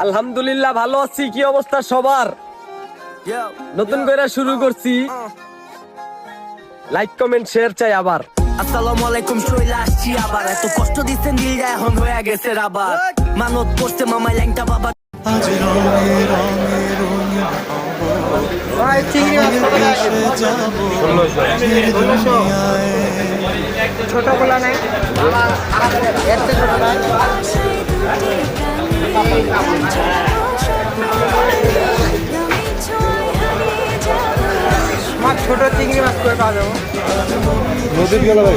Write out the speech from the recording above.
আলহামদুলিল্লাহ ভালো আছি। কি অবস্থা সবার? নতুন করে শুরু করছি, লাইক কমেন্ট শেয়ার চাই আবার। আসসালামু আলাইকুম, চলে আসছি আবার। এত কষ্ট দিচ্ছেন দিলটা এখন হয়ে গেছে আবার। মানত করছে মামাই ল্যাংটা বাবা। আজ রঙে রঙে রঙে ভাই চিংড়ি মাছ কত টাকা ছোট গুলা নাই এর চেয়ে ছোট নাই আমার ছোট চিংড়ি মাছ করে পাওয়া যাবো নদীর গেল ভাই